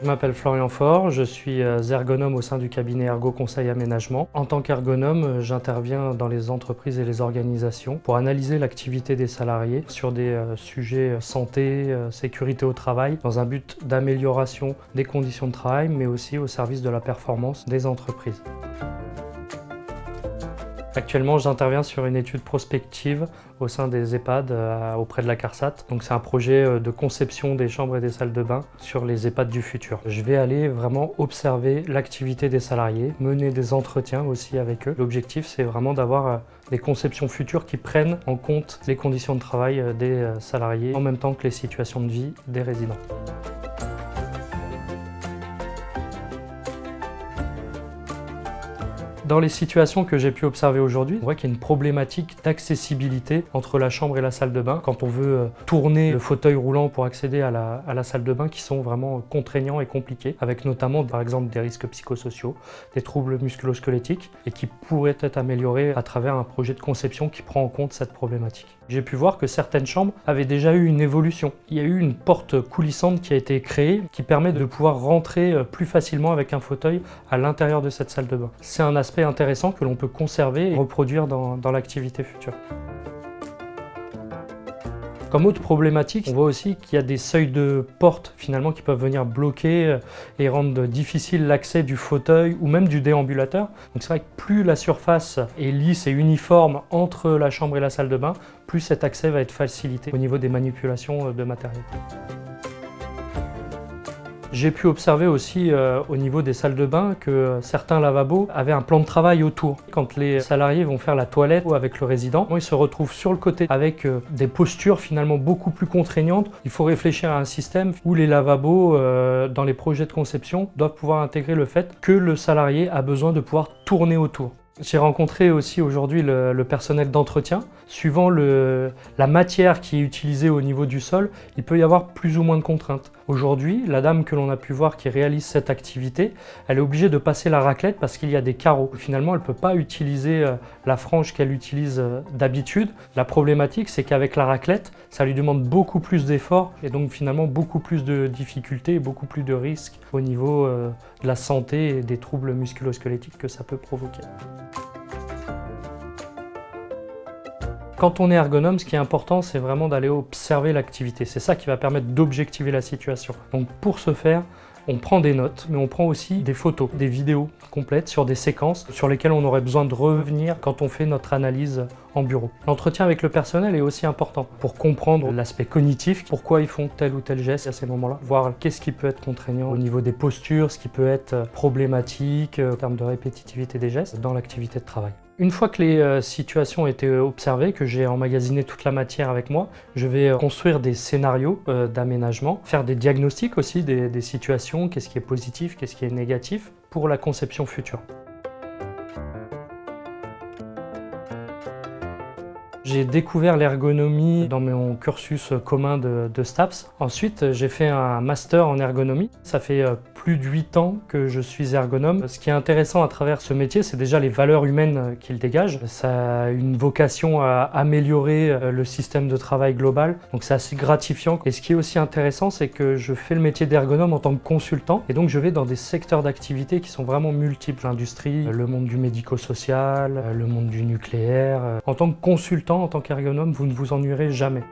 Je m'appelle Florian Faure, je suis ergonome au sein du cabinet Ergo Conseil Aménagement. En tant qu'ergonome, j'interviens dans les entreprises et les organisations pour analyser l'activité des salariés sur des sujets santé, sécurité au travail, dans un but d'amélioration des conditions de travail, mais aussi au service de la performance des entreprises. Actuellement, j'interviens sur une étude prospective au sein des EHPAD auprès de la CARSAT. Donc c'est un projet de conception des chambres et des salles de bain sur les EHPAD du futur. Je vais aller vraiment observer l'activité des salariés, mener des entretiens aussi avec eux. L'objectif, c'est vraiment d'avoir des conceptions futures qui prennent en compte les conditions de travail des salariés en même temps que les situations de vie des résidents. Dans les situations que j'ai pu observer aujourd'hui, on voit qu'il y a une problématique d'accessibilité entre la chambre et la salle de bain. Quand on veut tourner le fauteuil roulant pour accéder à la salle de bain, qui sont vraiment contraignants et compliqués, avec notamment par exemple des risques psychosociaux, des troubles musculo-squelettiques, et qui pourraient être améliorés à travers un projet de conception qui prend en compte cette problématique. J'ai pu voir que certaines chambres avaient déjà eu une évolution. Il y a eu une porte coulissante qui a été créée, qui permet de pouvoir rentrer plus facilement avec un fauteuil à l'intérieur de cette salle de bain. C'est un aspect intéressant que l'on peut conserver et reproduire dans l'activité future. Comme autre problématique, on voit aussi qu'il y a des seuils de porte finalement qui peuvent venir bloquer et rendre difficile l'accès du fauteuil ou même du déambulateur. Donc c'est vrai que plus la surface est lisse et uniforme entre la chambre et la salle de bain, plus cet accès va être facilité au niveau des manipulations de matériel. J'ai pu observer aussi au niveau des salles de bain que certains lavabos avaient un plan de travail autour. Quand les salariés vont faire la toilette avec le résident, ils se retrouvent sur le côté avec des postures finalement beaucoup plus contraignantes. Il faut réfléchir à un système où les lavabos, dans les projets de conception, doivent pouvoir intégrer le fait que le salarié a besoin de pouvoir tourner autour. J'ai rencontré aussi aujourd'hui le personnel d'entretien. Suivant la matière qui est utilisée au niveau du sol, il peut y avoir plus ou moins de contraintes. Aujourd'hui, la dame que l'on a pu voir qui réalise cette activité, elle est obligée de passer la raclette parce qu'il y a des carreaux. Finalement, elle ne peut pas utiliser la frange qu'elle utilise d'habitude. La problématique, c'est qu'avec la raclette, ça lui demande beaucoup plus d'efforts et donc finalement beaucoup plus de difficultés et beaucoup plus de risques au niveau de la santé et des troubles musculo-squelettiques que ça peut provoquer. Quand on est ergonome, ce qui est important, c'est vraiment d'aller observer l'activité. C'est ça qui va permettre d'objectiver la situation. Donc pour ce faire, on prend des notes, mais on prend aussi des photos, des vidéos complètes sur des séquences sur lesquelles on aurait besoin de revenir quand on fait notre analyse en bureau. L'entretien avec le personnel est aussi important pour comprendre l'aspect cognitif, pourquoi ils font tel ou tel geste à ces moments-là, voir qu'est-ce qui peut être contraignant au niveau des postures, ce qui peut être problématique en termes de répétitivité des gestes dans l'activité de travail. Une fois que les situations ont été observées, que j'ai emmagasiné toute la matière avec moi, je vais construire des scénarios d'aménagement, faire des diagnostics aussi des situations, qu'est-ce qui est positif, qu'est-ce qui est négatif, pour la conception future. J'ai découvert l'ergonomie dans mon cursus commun de STAPS. Ensuite, j'ai fait un master en ergonomie. Ça fait plus de 8 ans que je suis ergonome. Ce qui est intéressant à travers ce métier, c'est déjà les valeurs humaines qu'il dégage. Ça a une vocation à améliorer le système de travail global, donc c'est assez gratifiant. Et ce qui est aussi intéressant, c'est que je fais le métier d'ergonome en tant que consultant, et donc je vais dans des secteurs d'activité qui sont vraiment multiples. L'industrie, le monde du médico-social, le monde du nucléaire. En tant que consultant, en tant qu'ergonome, vous ne vous ennuierez jamais.